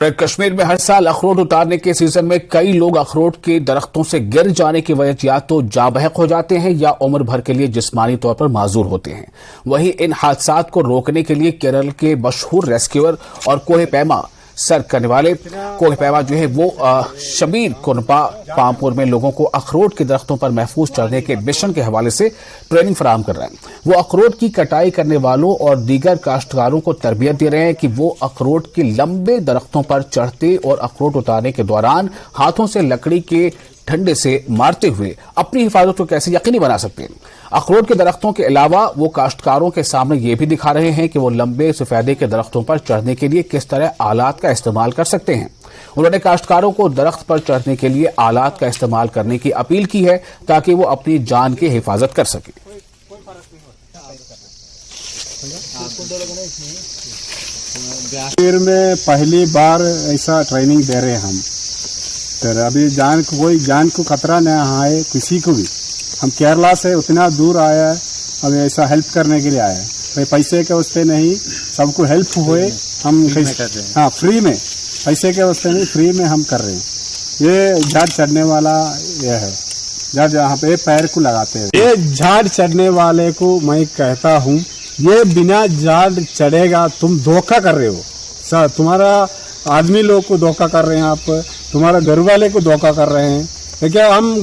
कश्मीर में हर साल अखरोट उतारने के सीजन में कई लोग अखरोट के दरख्तों से गिर जाने की वजह या तो जाँ बहक हो जाते हैं या उम्र भर के लिए जिस्मानी तौर पर माजूर होते हैं। वहीं इन हादसात को रोकने के लिए केरल के मशहूर रेस्क्यूअर और कोहे पैमा सर करने वाले कोहे पैमा जो है वो शबीर कुनपा पामपुर में लोगों को अखरोट के दरख्तों पर महफूज चढ़ने के मिशन के हवाले से ट्रेनिंग फराहम कर रहे हैं। वो अखरोट की कटाई करने वालों और दीगर काश्तकारों को तरबियत दे रहे हैं कि वो अखरोट के लंबे दरख्तों पर चढ़ते और अखरोट उतारने के दौरान हाथों से लकड़ी के डंडे से मारते हुए अपनी हिफाजत को कैसे यकीनी बना सकते हैं। अखरोट के दरख्तों के अलावा वो काश्तकारों के सामने ये भी दिखा रहे हैं कि वो लंबे सफेदे के दरख्तों पर चढ़ने के लिए किस तरह आलात का इस्तेमाल कर सकते हैं। उन्होंने काश्तकारों को दरख्त पर चढ़ने के लिए आलात का इस्तेमाल करने की अपील की है ताकि वो अपनी जान की हिफाजत कर सके। कश्मीर में पहली बार ऐसा ट्रेनिंग दे रहे हैं हम। तो अभी कोई जान को खतरा न आए किसी को भी। हम केरला से उतना दूर आया है, अभी ऐसा हेल्प करने के लिए आया है। भाई पैसे के वास्ते नहीं, सबको हेल्प हुए हम हाँ फ्री में, पैसे के वास्ते नहीं, फ्री में हम कर रहे हैं। ये झाड़ चढ़ने वाला ये है, झाड़ जहाँ पे पैर को लगाते हैं। ये झाड़ चढ़ने वाले को मैं कहता हूँ, ये बिना झाड़ चढ़ेगा तुम धोखा कर रहे हो सर। तुम्हारा आदमी लोग को धोखा कर रहे हैं आप, तुम्हारा घर वाले को धोखा कर रहे हैं। देखिए हम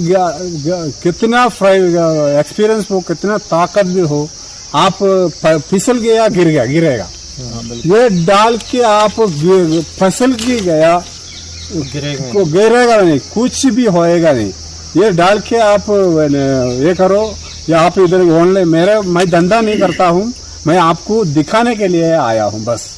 कितना एक्सपीरियंस हो, कितना ताकत भी हो, आप फिसल गया गिरेगा। ये डाल के आप फिसल की गया गिरेगा नहीं, कुछ भी होएगा नहीं। ये डाल के आप ये करो, या आप इधर ऑनलाइन मैं धंधा नहीं करता हूँ, मैं आपको दिखाने के लिए आया हूँ बस।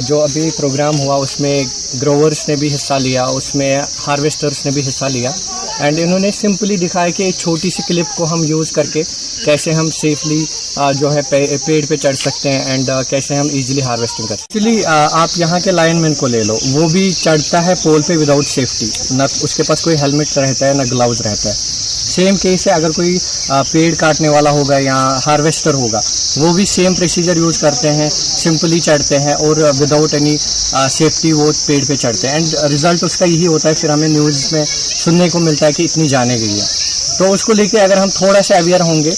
जो अभी प्रोग्राम हुआ उसमें ग्रोवर्स ने भी हिस्सा लिया, उसमें हार्वेस्टर्स ने भी हिस्सा लिया एंड इन्होंने सिंपली दिखाया कि एक छोटी सी क्लिप को हम यूज़ करके कैसे हम सेफली जो है पेड़ पे चढ़ सकते हैं एंड कैसे हम इजीली हार्वेस्टिंग कर सकते हैं। एक्चुअली आप यहाँ के लाइनमैन को ले लो, वो भी चढ़ता है पोल पे विदाउट सेफ्टी, ना उसके पास कोई हेलमेट रहता है ना ग्लव्स रहता है। सेम केस है, अगर कोई पेड़ काटने वाला होगा या हार्वेस्टर होगा, वो भी सेम प्रोसीजर यूज़ करते हैं, सिंपली चढ़ते हैं और विदाउट एनी सेफ्टी वो पेड़ पे चढ़ते हैं एंड रिजल्ट उसका यही होता है। फिर हमें न्यूज़ में सुनने को मिलता है कि इतनी जाने गई है। तो उसको लेके अगर हम थोड़ा सा अवेयर होंगे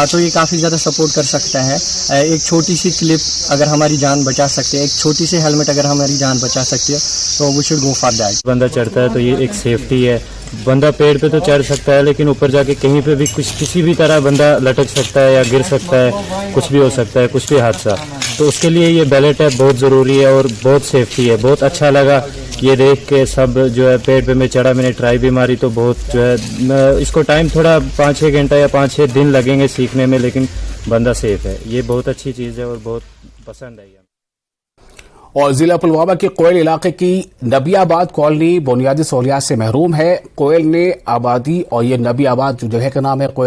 तो ये काफ़ी ज़्यादा सपोर्ट कर सकता है। एक छोटी सी क्लिप अगर हमारी जान बचा सकती है, एक छोटी सी हेलमेट अगर हमारी जान बचा सकती है, तो we should go for that. बंदा चढ़ता है तो ये एक सेफ्टी है। बंदा पेड़ पे तो चढ़ सकता है, लेकिन ऊपर जाके कहीं पे भी किसी भी तरह बंदा लटक सकता है या गिर सकता है, कुछ भी हो सकता है, कुछ भी हादसा। तो उसके लिए ये बेलेट है बहुत ज़रूरी है और बहुत सेफ्टी है। बहुत अच्छा लगा ये देख के, सब जो है पेड़ पे मैं चढ़ा, मैंने ट्राई भी मारी, तो बहुत जो है इसको टाइम थोड़ा 5-6 घंटा या 5-6 दिन लगेंगे सीखने में, लेकिन बंदा सेफ है। ये बहुत अच्छी चीज़ है और बहुत पसंद आई। और जिला पुलवामा के कोयल इलाके की नबियाबाद कॉलोनी बुनियादी सहूलियात से महरूम है। कोयल ने आबादी और ये नबियाबाद जो जगह का नाम है कोयल